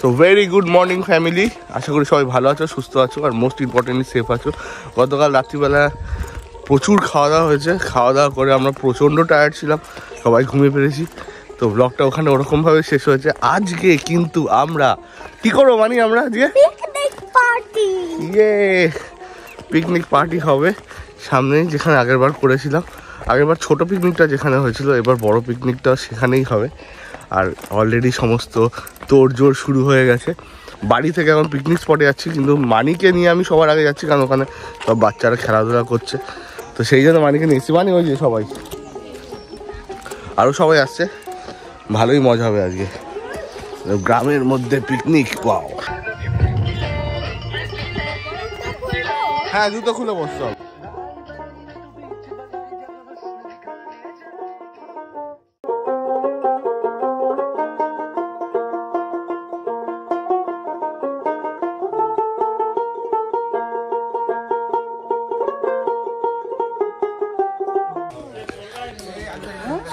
So very good morning family, আশা করি সবাই ভালো আছো, সুস্থ আছো, আর মোস্ট ইম্পর্টেন্টলি সেফ আছো। গতকাল রাত্রিবেলা প্রচুর খাওয়া দাওয়া হয়েছে, খাওয়া দাওয়া করে আমরা প্রচণ্ড টায়ার্ড ছিলাম, সবাই ঘুমিয়ে পেরেছি। তো ব্লগটা ওখানে ওরকমভাবে শেষ হয়েছে। আজকে কিন্তু আমরা কি করবো মানে আমরা আজকে পিকনিক পার্টি হবে সামনে, যেখানে আগেরবার করেছিলাম। আগেরবার ছোট পিকনিকটা যেখানে হয়েছিল, এবার বড় পিকনিকটা সেখানেই হবে। আর অলরেডি সমস্ত তোড়জোড় শুরু হয়ে গেছে। বাড়ি থেকে এখন পিকনিক স্পটে যাচ্ছি, কিন্তু মানিকে নিয়ে আমি সবার আগে যাচ্ছি, কারণ ওখানে সব বাচ্চারা খেলাধুলা করছে। তো সেই জন্য মানিকে নিয়ে এসেছি। মানি ওই যে সবাই, আরও সবাই আসছে, ভালোই মজা হবে আজকে গ্রামের মধ্যে পিকনিক। ওয়াও, হ্যাঁ জুতো খুলে বসতে হবে।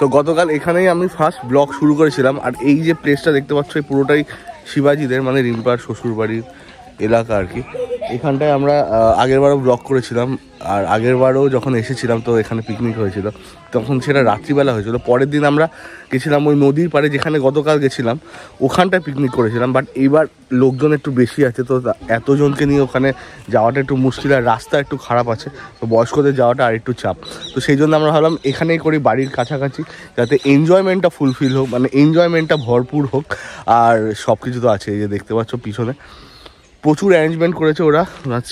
তো গতকাল এখানেই আমি ফার্স্ট ব্লগ শুরু করেছিলাম। আর এই যে প্লেসটা দেখতে পাচ্ছ, এই পুরোটাই শিবাজিদের, মানে রিম্পার শ্বশুরবাড়ির এলাকা আর কি। এখানটায় আমরা আগেরবারও ব্লগ করেছিলাম, আর আগেরবারও যখন এসেছিলাম তো এখানে পিকনিক হয়েছিল, তখন সেটা রাত্রিবেলা হয়েছিল। পরের দিন আমরা গেছিলাম ওই নদীর পাড়ে, যেখানে গতকাল গেছিলাম, ওখানটায় পিকনিক করেছিলাম। বাট এইবার লোকজন একটু বেশি আছে, তো এতজনকে নিয়ে ওখানে যাওয়াটা একটু মুশকিল, আর রাস্তা একটু খারাপ আছে, তো বয়স্কদের যাওয়াটা আর একটু চাপ। তো সেই জন্য আমরা ভাবলাম এখানেই করি, বাড়ির কাছাকাছি, যাতে এনজয়মেন্টটা ফুলফিল হোক, মানে এনজয়মেন্টটা ভরপুর হোক। আর সব কিছু তো আছে, এই যে দেখতে পাচ্ছ পিছনে প্রচুর অ্যারেঞ্জমেন্ট করেছে ওরা,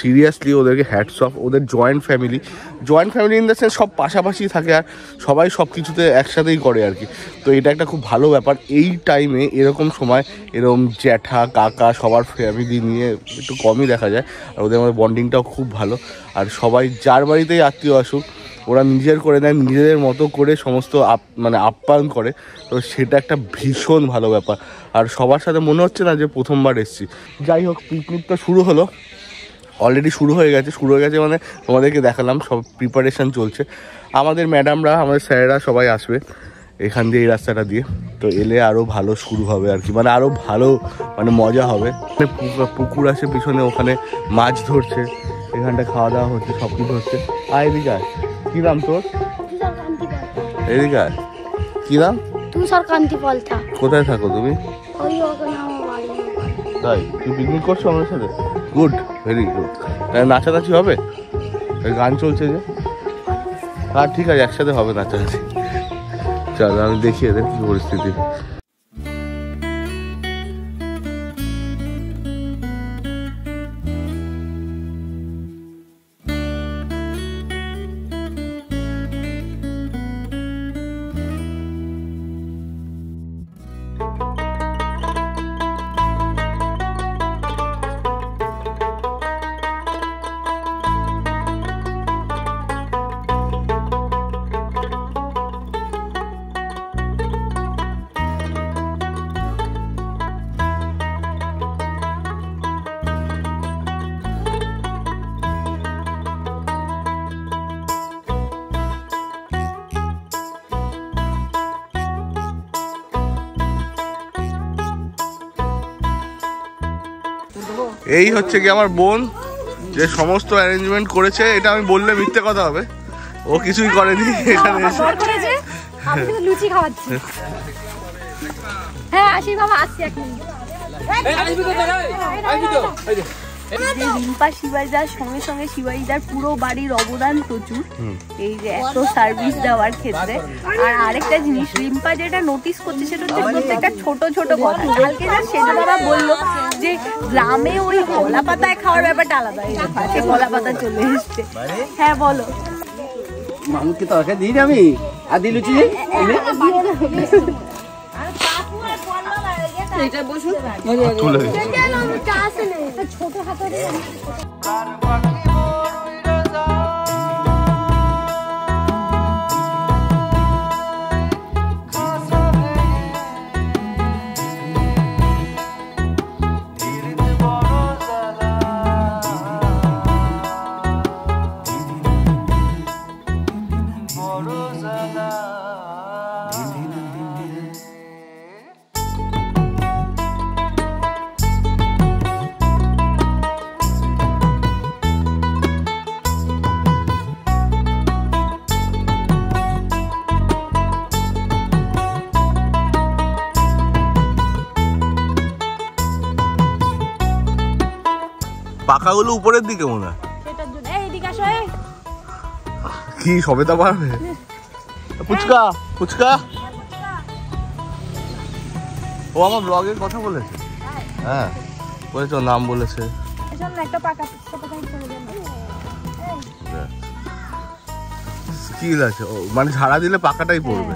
সিরিয়াসলি ওদেরকে হ্যাটস অফ। ওদের joint family in the sense সব পাশাপাশি থাকে, আর সবাই সব কিছুতে একসাথেই করে আর কি। তো এটা একটা খুব ভালো ব্যাপার। এই টাইমে এরকম সময় এরকম জ্যাঠা কাকা সবার ফ্যামিলি নিয়ে একটু কমই দেখা যায়, আর ওদের মধ্যে বন্ডিংটাও খুব ভালো। আর সবাই যার বাড়িতেই আত্মীয় আসুক, ওরা নিজের করে নেয়, নিজেদের মতো করে সমস্ত মানে আপ্যায়ন করে। তো সেটা একটা ভীষণ ভালো ব্যাপার। আর সবার সাথে মনে হচ্ছে না যে প্রথমবার এসেছি। যাই হোক, পিকনিকটা শুরু হলো, অলরেডি শুরু হয়ে গেছে মানে তোমাদেরকে দেখালাম, সব প্রিপারেশান চলছে। আমাদের ম্যাডামরা, আমাদের স্যারেরা সবাই আসবে এখান দিয়ে, এই রাস্তাটা দিয়ে। তো এলে আরও ভালো শুরু হবে আর কি, মানে আরও ভালো, মানে মজা হবে। পুকুর আছে পিছনে, ওখানে মাছ ধরছে, এখানটা খাওয়া দাওয়া হচ্ছে, সব কিছু হচ্ছে। আর এদিকে কি নাম তোর? এদিকে কি নাম? কোথায় থাকো তুমি? তাই তুই পিকনিক করছো আমাদের সাথে? Good, very good. নাচানাচি হবে, গান চলছে যে। আর ঠিক আছে, একসাথে হবে নাচানাচি। চলো আমি দেখি এদের কি পরিস্থিতি। এই হচ্ছে কি আমার বোন, যে সমস্ত অ্যারেঞ্জমেন্ট করেছে। এটা আমি বললে মিথ্যে কথা হবে, ও কিছুই করেনি। এখানে এসে লুচি খাওয়াচ্ছি। হ্যাঁ আসি বাবা, আসছি এক মিনিট। রিম্পা শিবাজিদার সঙ্গে সঙ্গে শিবাজিদার পুরো বাড়ির অবদান প্রচুর, এই যে এত সার্ভিস দেওয়ার ক্ষেত্রে। আর আরেকটা জিনিস রিম্পা যেটা নোটিস করছে, সেটা হচ্ছে প্রত্যেকটা ছোট ছোট কথা। কালকে যা সেটা বাবা বললো যে গ্রামে ওই কলা পাতায় খাওয়ার ব্যাপারটা আলাদা, সে কলা পাতা চলে এসছে। হ্যাঁ বলো। মামুকে তরকারি দিই আমি, আর দিই লুচি। ছোট হাতে পাকাগুলো উপরের দিকে মনে হয়। সেটার জন্য এইদিকে আসো। কি সবেতা পারবে? ফুচকা ফুচকা ও আমার ব্লগের কথা বলেছে। হ্যাঁ বলেছে, ওর নাম বলেছে। একটা পাকা স্কিল আছে ও, মানে ঝাড়া দিলে পাকাটাই পড়বে।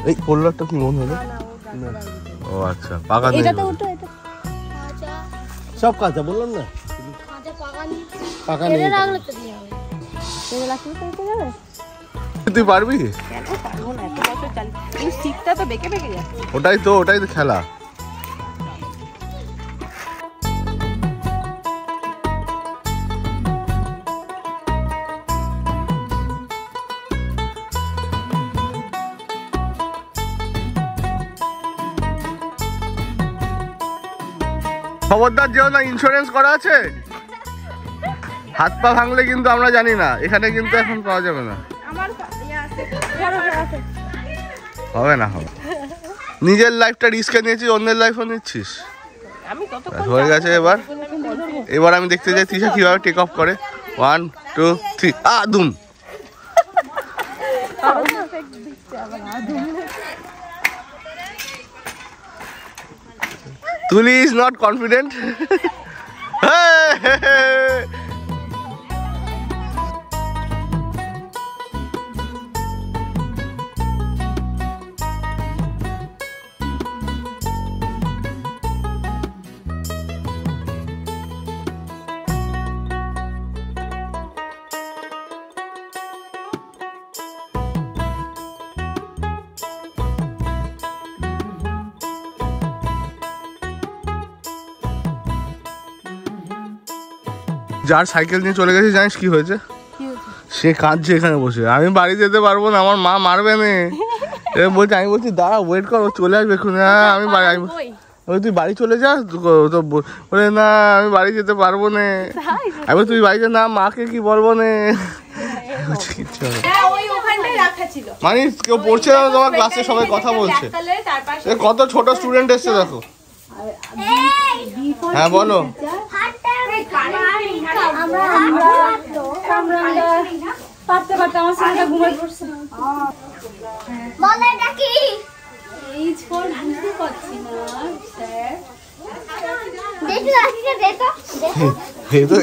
এই পড়লাটা কি মনে হলো? ও আচ্ছা, পাকা নেই। সব কাঁচা বললাম না, পাকা নেই। তুই পারবি? ওটাই তো খেলা। খবরদার যেও না, ইন্স্যুরেন্স করা আছে। হাত পা ভাঙলে কিন্তু আমরা জানি না, এখানে কিন্তু এখন পাওয়া যাবে না। হবে না, হবে। নিজের লাইফটা রিস্কে নিয়েছিস, অন্যের লাইফও নিচ্ছিস। হয়ে গেছে। এবার আমি দেখতে চাই তৃষা কিভাবে টেক অফ করে। 1 2 3 দুম। তুলি ইজ নট কনফিডেন্ট। যার সাইকেল নিয়ে চলে গেছে জানিস কি হয়েছে? সে কাঁদছে এখানে বসে, আমি বাড়ি যেতে পারবো না, আমার মা মারবে না। বলছি, আমি বলছি দাঁড়া, ওয়েট কর, চলে আসবে এখন। হ্যাঁ আমি বাড়ি, তুই বাড়ি চলে যা। তো বলে না আমি বাড়ি যেতে পারবো না। আমি তুই বাড়িতে না, মাকে কি বলবো না। মানে কেউ পড়ছে না তোমার ক্লাসে, সবাই কথা বলছে। কত ছোট স্টুডেন্ট এসছে দেখো। হ্যাঁ বলো।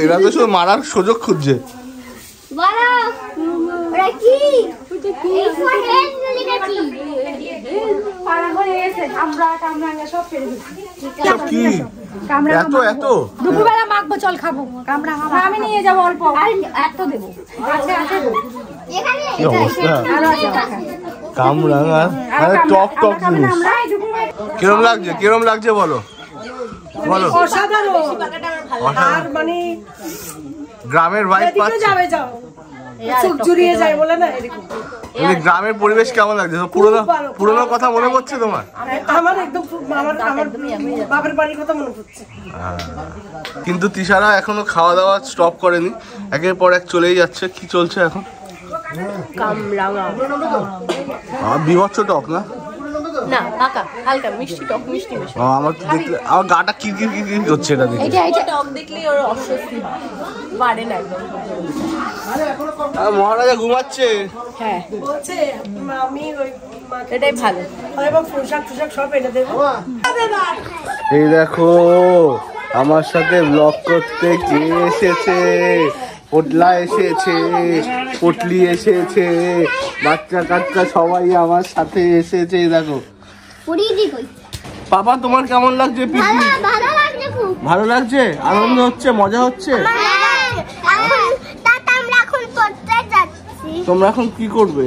এরা তো শুধু মারার সুযোগ খুঁজছে। দুপুরবেলা মাখবো, চল খাবো। আমি নিয়ে যাবো অল্প, এত দেবো। কামরাঙা টপ টপ জিনিস। কিরম লাগছে, কিরম লাগছে বলো বলো। মানে গ্রামের ভাইব পাচ্ছি। গ্রামের পরিবেশ কেমন লাগছে? পুরোনো কথা মনে পড়ছে তোমার? আমার একদম আমার বাবার বাড়ির কথা মনে পড়ছে। কিন্তু তিশারা এখনো খাওয়া দাওয়া স্টপ করেনি, একের পর এক চলেই যাচ্ছে। কি চলছে এখন? বিভৎস টক না? না কাকা, হালকা মিষ্টি টক, মিষ্টি মিষ্টি। আমার তো দেখলে আমার গাটা কিরকির কিরকির করছে এটা দেখে। এটা টক দেখলে ওর অস্বস্তি হয়, বাড়ে না একদম। মহারাজা ঘুমাচ্ছে। হ্যাঁ বলছে আমি ওই এটাই ভালো। এবং পোশাক সব এনে দেবো। এই দেখো আমার সাথে ব্লগ করতে কে এসেছে। পটলা এসেছে, পটলি এসেছে, বাচ্চা কাচ্চা সবাই আমার সাথে এসেছে। দেখো পাপা, তোমার কেমন লাগছে? ভালো লাগছে, আনন্দ হচ্ছে, মজা হচ্ছে। তোমরা এখন কি করবে?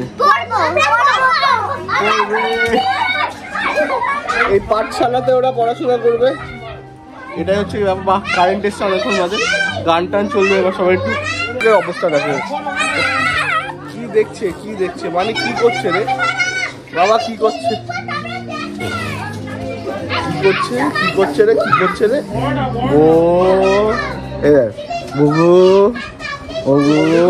এই পাঠশালাতে ওরা পড়াশোনা করবে। এটাই হচ্ছে ব্যাপার। কারেন্ট এসছে অনেকক্ষণ বাজে, গান টান চলবে। এবার সবাই একটু অবস্থা দেখে কি দেখছে, কি দেখছে মানে কি করছে রে বাবা, কি করছে, কি করছে, কি করছে রে, কি করছে রে? ও এ বুবু, ও বুবু।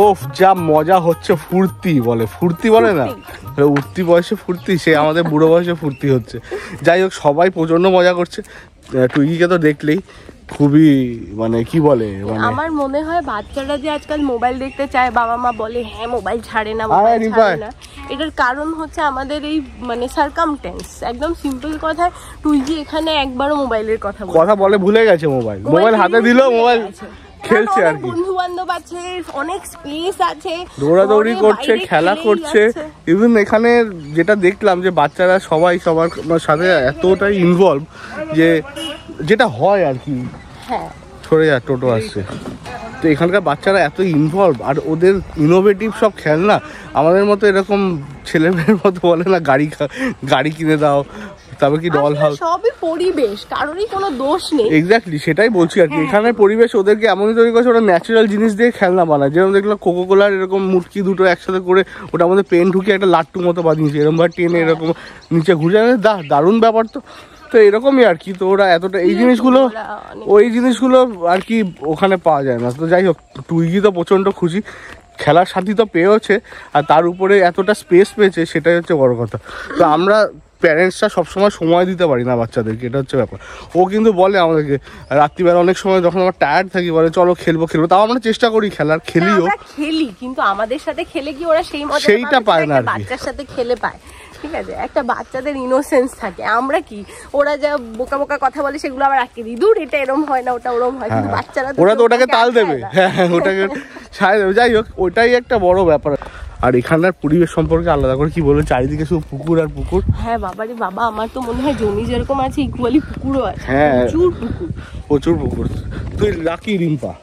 ওফ যা মজা হচ্ছে, ফুর্তি বলে না, উঠতি বয়সে ফুর্তি, সে আমাদের বুড়ো বয়সে ফুর্তি হচ্ছে। যাই হোক, সবাই প্রচন্ড মজা করছে। টুইগিকে তো দেখলেই খুবই মানে কি বলে, মানে আমার মনে হয় বাচ্চারা যে আজকাল মোবাইল দেখতে চায়, বাবা মা বলে হ্যাঁ মোবাইল ছাড়ে না, এটার কারণ হচ্ছে আমাদের এই মানে সার্কামটেন্স। একদম সিম্পল কথা, টুইগি এখানে একবারও মোবাইলের কথা বলে ভুলে গেছে। মোবাইল হাতে দিলেও মোবাইল খেলছে আর কি, বন্ধু বান্ধব আছে, অনেক স্পেস আছে, দৌড়াদৌড়ি করছে, খেলা করছে। ইভেন এখানে যেটা দেখলাম যে বাচ্চারা সবাই সবার সাথে এতটাই ইনভলভ যে যেটা হয় আর কি। হ্যাঁ, সরে যা, টোটো আসছে। তো এখানকার বাচ্চারা এত ইনভলভ, আর ওদের ইনোভেটিভ সব খেলনা। আমাদের মতো এরকম ছেলেমেয়ের মতো বলে না গাড়ি কিনে দাও, তবে কি ডল হাউস, সবই পরিবেশ, কারোরই কোনো দোষ নেই। এক্স্যাক্টলি সেটাই বলছি আর কি। এখানের পরিবেশ ওদেরকে এমনই তৈরি করেছে, ওরা ন্যাচারাল জিনিস দিয়ে খেলনা বানায়। যেরকম দেখলাম কোকো কোলার এরকম মুটকি দুটো একসাথে করে ওটা আমাদের পেন ঢুকিয়ে একটা লাট্টু মতো বানিয়েছে, এরকম ভাবে টেনে এরকম নিচে ঘুরে যাবে। দারুণ ব্যাপার। তো এরকমই আর কি। তো ওরা এতটা এই জিনিসগুলো আর কি ওখানে পাওয়া যায় না। তো যাই হোক, টুইগি তো প্রচন্ড খুশি, খেলার সাথী তো পেয়েছে, আর তার উপরে এতটা স্পেস পেয়েছে, সেটাই হচ্ছে বড় কথা। তো আমরা প্যারেন্টসরা সবসময় সময় দিতে পারি না বাচ্চাদেরকে, এটা হচ্ছে ব্যাপার। ও কিন্তু বলে আমাদেরকে রাত্রিবেলা অনেক সময় যখন আমরা টায়ার্ড থাকি, বলে চলো খেলবো। তাও আমরা চেষ্টা করি খেলিও, কিন্তু আমাদের সাথে খেলে কি ওরা সেইটা পায় না, বাচ্চার সাথে খেলে পায়। ঠিক আছে, একটা বাচ্চাদের ইনোসেন্স থাকে। আমরা কি, ওরা যা বোকা বোকা কথা বলে সেগুলো আবার আটকে দিই, দূর এটা এরম হয় না, ওটা ওরম হয়। কিন্তু বাচ্চারা ওরা তো ওটাকে তাল দেবে, হ্যাঁ ওটাকে সায় দেবে। যাই হোক, ওটাই একটা বড় ব্যাপার। আর এখানকার পরিবেশ সম্পর্কে আলাদা করে কি বলে, চারিদিকে শুধু পুকুর আর পুকুর। হ্যাঁ বাবারে বাবা, আমার তো মনে হয় জমি যেরকম আছে ইকুয়ালি পুকুরও আছে। হ্যাঁ, প্রচুর পুকুর। তুই লাকি রিম্পা,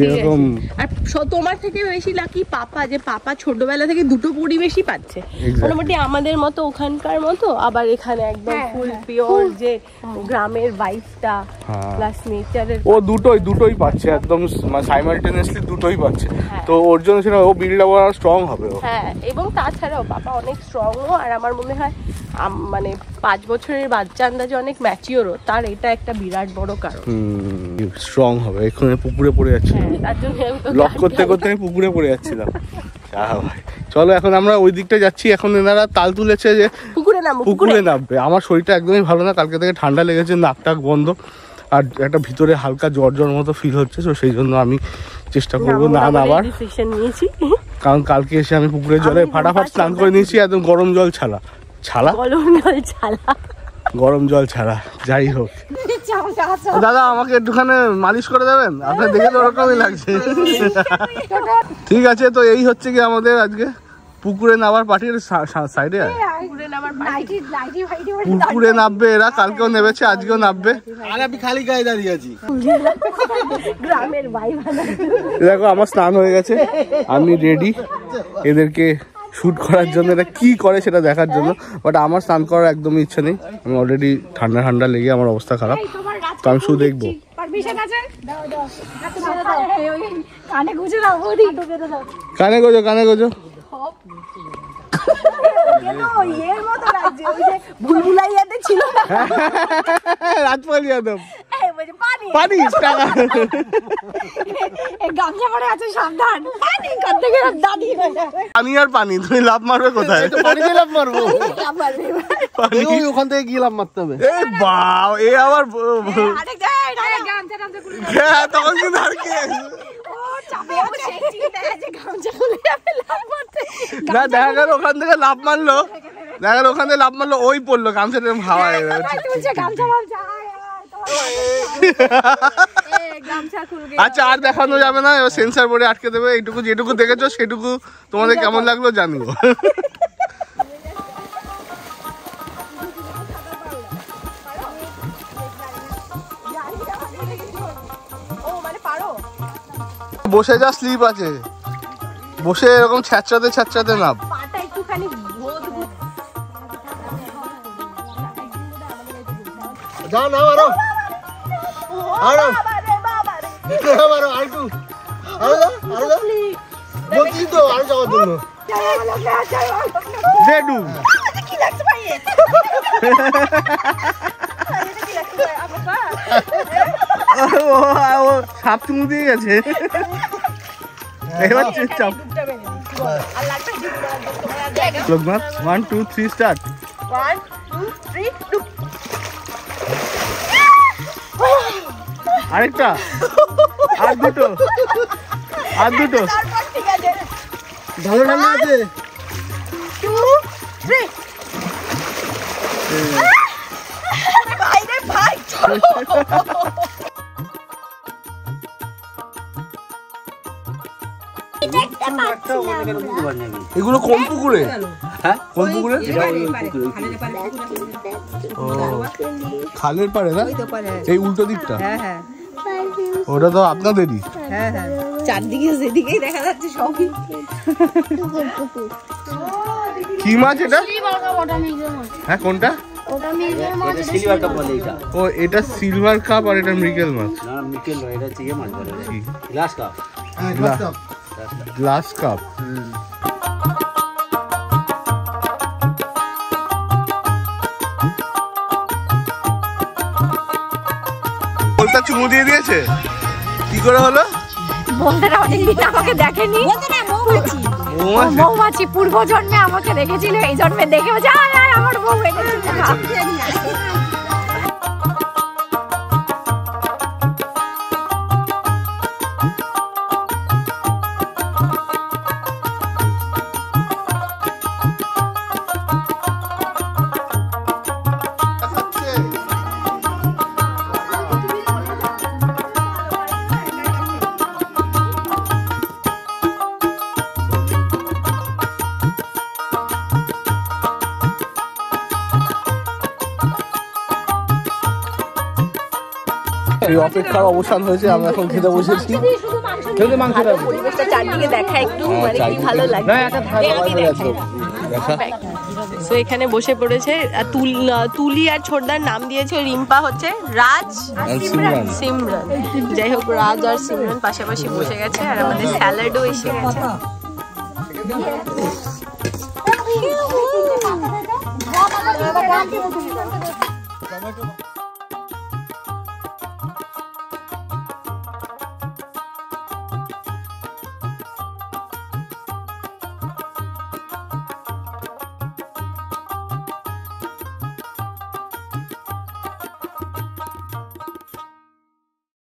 এরকম। আর তোমার থেকে বেশি লাকি পাপা, যে পাপা ছোটবেলা থেকে দুটো পরিবেশই পাচ্ছে মোটামুটি আমাদের মতো, ওখানকার মতো, আবার এখানে একদম ফুল পিওর যে গ্রামের ভাইবটা প্লাস নেচারের। ও দুটোই পাচ্ছে, একদম সাইমালটেনিয়াসলি দুটোই পাচ্ছে। তো ওর জন্য সেটা ও বিল্ড আপ আর স্ট্রং হবে। হ্যাঁ, এবং তাছাড়াও পাপা অনেক স্ট্রংও, আর আমার মনে হয় মানে 5 বছরের বাচ্চা আন্দাজে অনেক ম্যাচিওরও, তার এটা একটা বিরাট বড় কারণ। স্ট্রং হবে। এখানে পুকুরে পড়ে যাচ্ছে, লক করতে আমি পুকুরে পড়ে যাচ্ছিলাম। ভাই চলো, এখন আমরা ওই দিকটা যাচ্ছি। এখন এনারা তাল তুলেছে যে পুকুরে নামবে। আমার শরীরটা একদমই ভালো না, কালকে থেকে ঠান্ডা লেগেছে, নাক টাক বন্ধ, আর একটা ভিতরে হালকা জ্বর মতো ফিল হচ্ছে। তো সেই জন্য আমি চেষ্টা করবো না নামার, কারণ কালকে এসে আমি পুকুরের জলে ফাটাফাট স্নান করে নিয়েছি, একদম গরম জল ছাড়া। যাই হোক, দাদা আমাকে একটুখানি মালিশ করে দেবেন, আপনার দেখে তো ওরকমই লাগছে। ঠিক আছে, তো এই হচ্ছে কি আমাদের আজকে পুকুরে নামার পার্টির সাইডে। পুকুরে নামবে এরা, কালকেও নেমেছে, আজকেও নামবে। আর আমি খালি গায়ে দাঁড়িয়ে আছি। দেখো আমার স্নান হয়ে গেছে, আমি রেডি এদেরকে শুট করার জন্য, এটা কি করে সেটা দেখার জন্য। বাট আমার স্নান করার একদমই ইচ্ছা নেই, আমি অলরেডি ঠান্ডা লেগে আমার অবস্থা খারাপ। তো আমি শুধু দেখবো। কানে গোজো রাজপাল যাদব পানি আর পানি, তুমি লাভ মারবে কোথায়? লাভ মারবো ওখান থেকে গিয়ে লাভ মারতে হবে। এ আবার তখন কিন্তু আর কি না, দেখা গেল ওখান থেকে লাভ মারলো, ওই পড়লো গামছাটা হাওয়ায়। আচ্ছা, আর দেখানো যাবে না, সেন্সার বোর্ডে আটকে দেবে। এইটুকু যেটুকু দেখেছো সেটুকু তোমাদের কেমন লাগলো জানিও। বসে যা স্লিপ আছে, বসে এরকম ছ্যাঁচড়াতে নাম। বলছি তো আরো যাওয়ার জন্য। সাপ চুমু দিয়ে গেছে। এবার চাপ লোকনাথ 1 2 3 স্টার্ট 1 2 3 ডুব। আরেকটা আর দুটো তারপর ঠিক আছে ভালো ঠান্ডা আছে 2 3 বাইরে ভাই এগুলো কোন পুকুরে? হ্যাঁ কোন পুকুরে? খালের পাড়ে না এই উল্টো দিকটা? ওটা তো আপনাদেরই। চারদিকে যেদিকেই দেখা যাচ্ছে সবই কি মাছ এটা? হ্যাঁ কোনটা? সিলভার কাপ বলে এটা। ও এটা সিলভার কাপ আর এটা মৃগেল মাছ। না মিকেল নয়, এটা চিংড়ি মাছ বলে। Glass cup. Glass cup. বলটা চুমু দিয়ে দিয়েছে কি করে হলো? বন্ধুরা অনেকদিন আমাকে দেখেনি, মৌমাছি পূর্ব জন্মে আমাকে দেখেছিল, এই জন্মে দেখে বলছে আমার বউ এনেছে। এই অপেক্ষার অবসান হয়েছে, আমরা এখন খেতে বসেছি। পরিবেশটা চারদিকে দেখা একটু মানে কি ভালো লাগে। তো এখানে বসে পড়েছে তুলি আর ছোটদার নাম দিয়েছে রিম্পা হচ্ছে রাজ সিমরান। যাই হোক রাজ আর সিমরান পাশাপাশি বসে গেছে আর আমাদের স্যালাডও এসে গেছে।